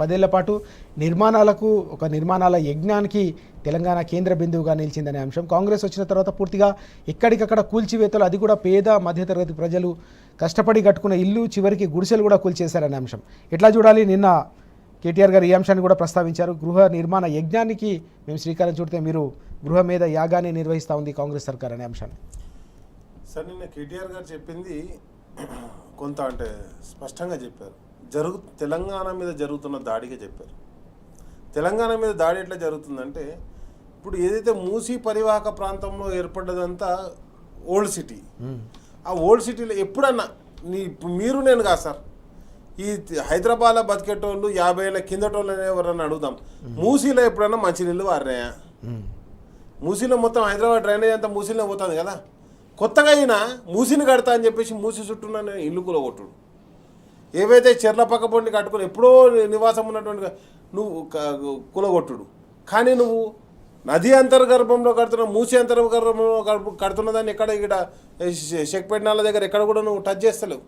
10 ఏళ్ల పాటు నిర్మాణాలకు ఒక నిర్మాణాల యజ్ఞానికి తెలంగాణ కేంద్ర బిందువుగా నిలిచిందనే అంశం కాంగ్రెస్ వచ్చిన తర్వాత పూర్తిగా ఎక్కడికక్కడ కూల్చివేతలు, అది కూడా పేద మధ్యతరగతి ప్రజలు కష్టపడి కట్టుకున్న ఇల్లు చివరికి గుడిసెలు కూడా కూల్చేశారనే అంశం ఎట్లా చూడాలి? నిన్న కేటీఆర్ గారు ఈ అంశాన్ని కూడా ప్రస్తావించారు. గృహ నిర్మాణ యజ్ఞానికి మేము శ్రీకారం చుడితే మీరు గృహ మీద యాగాన్ని నిర్వహిస్తూ ఉంది కాంగ్రెస్ సర్కార్ అనే అంశాన్ని. సార్, నిన్న కేటీఆర్ గారు చెప్పింది కొంత అంటే స్పష్టంగా చెప్పారు. తెలంగాణ మీద జరుగుతున్న దాడిగా చెప్పారు. తెలంగాణ మీద దాడి ఎట్లా జరుగుతుందంటే, ఇప్పుడు ఏదైతే మూసీ పరివాహక ప్రాంతంలో ఏర్పడ్డదంతా ఓల్డ్ సిటీ. ఆ ఓల్డ్ సిటీలో ఎప్పుడన్నా మీరు నేను కాదు సార్, ఈ హైదరాబాద్లో బతికేటోళ్ళు 50 ఏళ్ళ కిందటోళ్ళని ఎవరన్నా అడుగుదాం, మూసీలో ఎప్పుడన్నా మంచినీళ్ళు వారినాయా? మూసీలో మొత్తం హైదరాబాద్ డ్రైనేజ్ అంతా మూసీలో పోతుంది కదా. కొత్తగా అయినా మూసీని కడతా అని చెప్పేసి మూసీ చుట్టూ ఇల్లు కూలగొట్టుడు, ఏవైతే చెర్ల పక్క పొండి కట్టుకుని ఎప్పుడో నివాసం ఉన్నటువంటి నువ్వు కూలగొట్టుడు. కానీ నువ్వు నది అంతర్గర్భంలో కడుతున్న మూసీ అంతర్గర్భంలో కడుతున్నదాన్ని ఎక్కడ ఇక్కడ షేక్పేటనాల దగ్గర ఎక్కడ కూడా నువ్వు టచ్ చేస్తలేవు.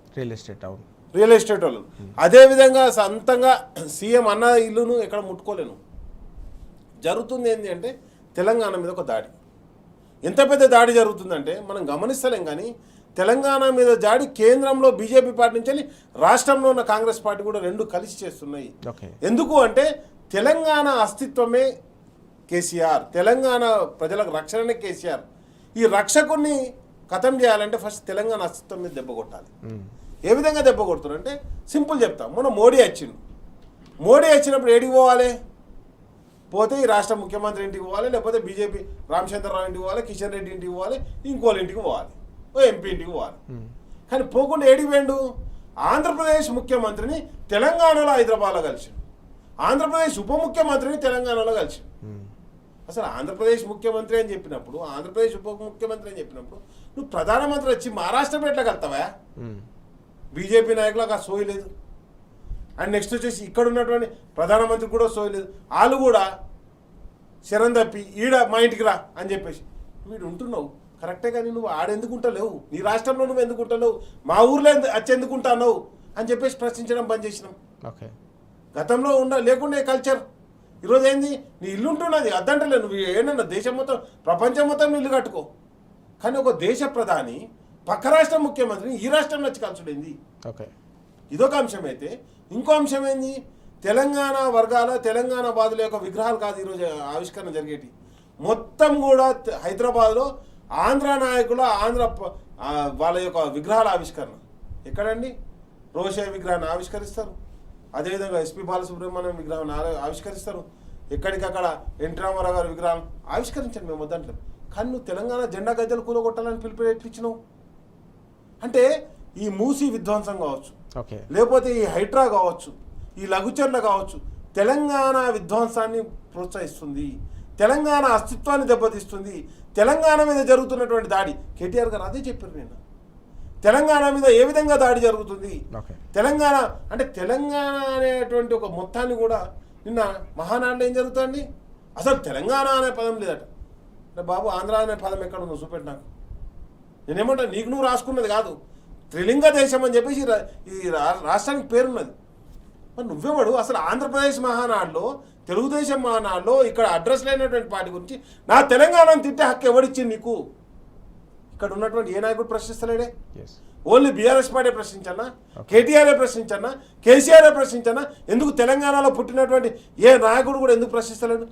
రియల్ ఎస్టేట్ వాళ్ళు అదేవిధంగా సొంతంగా సీఎం అన్న ఇల్లును ఎక్కడ ముట్టుకోలేను. జరుగుతుంది ఏంటి అంటే, తెలంగాణ మీద ఒక దాడి. ఎంత పెద్ద దాడి జరుగుతుందంటే మనం గమనిస్తలేం. కానీ తెలంగాణ మీద దాడి కేంద్రంలో బీజేపీ పార్టీ నుంచి వెళ్ళి రాష్ట్రంలో ఉన్న కాంగ్రెస్ పార్టీ కూడా రెండు కలిసి చేస్తున్నాయి. ఎందుకు అంటే, తెలంగాణ అస్తిత్వమే కేసీఆర్, తెలంగాణ ప్రజలకు రక్షణనే కేసీఆర్. ఈ రక్షకుని ఖతం చేయాలంటే ఫస్ట్ తెలంగాణ అస్తిత్వం మీద దెబ్బ కొట్టాలి. ఏ విధంగా దెబ్బ కొడుతున్నారంటే సింపుల్ చెప్తాం. మొన్న మోడీ వచ్చిండు. మోడీ వచ్చినప్పుడు ఏడికి పోవాలి? పోతే ఈ రాష్ట్ర ముఖ్యమంత్రి ఇంటికి పోవాలి, లేకపోతే బీజేపీ రామచంద్రరావు ఇంటికి పోవాలి, కిషన్ రెడ్డి ఇంటికి పోవాలి, ఇంకోళ్ళ ఇంటికి పోవాలి, ఓ ఎంపీ ఇంటికి పోవాలి. కానీ పోకుండా ఏడికి పోయిండు? ఆంధ్రప్రదేశ్ ముఖ్యమంత్రిని తెలంగాణలో హైదరాబాద్లో కలిసి, ఆంధ్రప్రదేశ్ ఉప ముఖ్యమంత్రిని తెలంగాణలో కలిసి. అసలు ఆంధ్రప్రదేశ్ ముఖ్యమంత్రి అని చెప్పినప్పుడు, ఆంధ్రప్రదేశ్ ఉప ముఖ్యమంత్రి అని చెప్పినప్పుడు నువ్వు ప్రధానమంత్రి వచ్చి మహారాష్ట్ర ఎట్లా కలుతావా? బీజేపీ నాయకులకు ఆ సోయి లేదు. అండ్ నెక్స్ట్ వచ్చేసి ఇక్కడ ఉన్నటువంటి ప్రధానమంత్రి కూడా సోయి లేదు. వాళ్ళు కూడా శరణ్ తప్పి ఈడ మా ఇంటికి రా అని చెప్పేసి వీడు ఉంటున్నావు కరెక్టే, కానీ నువ్వు ఆడెందుకు ఉంటలేవు? నీ రాష్ట్రంలో నువ్వు ఎందుకు ఉంటలేవు? మా ఊర్లో వచ్చేందుకు ఉంటావు అని చెప్పేసి ప్రశ్నించడం బంద్ చేసినాం. గతంలో లేకుండా కల్చర్ ఈరోజు ఏంది? నీ ఇల్లు ఉంటున్నది అద్దంటలే. నువ్వు ఏంటన్నా దేశం మొత్తం ప్రపంచం మొత్తం ఇల్లు కట్టుకో, కానీ ఒక దేశ ప్రధాని పక్క రాష్ట్ర ముఖ్యమంత్రిని ఈ రాష్ట్రంలో వచ్చి కలుసుడైంది. ఇదొక అంశం అయితే, ఇంకో అంశం ఏంది? తెలంగాణ వర్గాల తెలంగాణ బాధల యొక్క విగ్రహాలు కాదు ఈరోజు ఆవిష్కరణ జరిగేటి. మొత్తం కూడా హైదరాబాద్లో ఆంధ్ర నాయకుల వాళ్ళ యొక్క విగ్రహాల ఆవిష్కరణ ఎక్కడండి? రోషయ్య విగ్రహాన్ని ఆవిష్కరిస్తారు, అదేవిధంగా ఎస్పీ బాలసుబ్రహ్మణ్యం విగ్రహాన్ని ఆవిష్కరిస్తారు, ఎక్కడికక్కడ ఎన్టీ రామారావు గారి విగ్రహాలు ఆవిష్కరించండి, మేము వద్దంటాం. కానీ నువ్వు తెలంగాణ జెండా గద్దెలు కూలగొట్టాలని పిలిపించినావు అంటే, ఈ మూసీ విధ్వంసం కావచ్చు, లేకపోతే ఈ హైడ్రా కావచ్చు, ఈ లఘుచర్ల కావచ్చు, తెలంగాణ విధ్వంసాన్ని ప్రోత్సహిస్తుంది, తెలంగాణ అస్తిత్వాన్ని దెబ్బతీస్తుంది. తెలంగాణ మీద జరుగుతున్నటువంటి దాడి కేటీఆర్ గారు అదే చెప్పారు నిన్న. తెలంగాణ మీద ఏ విధంగా దాడి జరుగుతుంది, తెలంగాణ అంటే తెలంగాణ అనేటువంటి ఒక మొత్తాన్ని కూడా నిన్న మహానాడులో ఏం జరుగుతుంది? అసలు తెలంగాణ అనే పదం లేదట. అంటే బాబు, ఆంధ్ర అనే పదం ఎక్కడ ఉందో చూపెట్టి నాకు. నేనేమంటా, నీకు నువ్వు రాసుకున్నది కాదు, త్రిలింగ దేశం అని చెప్పేసి ఈ రాష్ట్రానికి పేరున్నది. మరి నువ్వేవాడు? అసలు ఆంధ్రప్రదేశ్ మహానాడులో, తెలుగుదేశం మహానాడులో ఇక్కడ అడ్రస్ లేనటువంటి పార్టీ గురించి నా తెలంగాణను తిట్టే హక్కు ఎవరిచ్చింది నీకు? ఇక్కడ ఉన్నటువంటి ఏ నాయకుడు ప్రశ్నిస్తలేడే? ఓన్లీ బీఆర్ఎస్ పార్టీ ప్రశ్నించన్నా, కేటీఆర్ఏ ప్రశ్నించన్నా, కేసీఆర్ఏ ప్రశ్నించన్నా, ఎందుకు తెలంగాణలో పుట్టినటువంటి ఏ నాయకుడు కూడా ఎందుకు ప్రశ్నిస్తలేడు?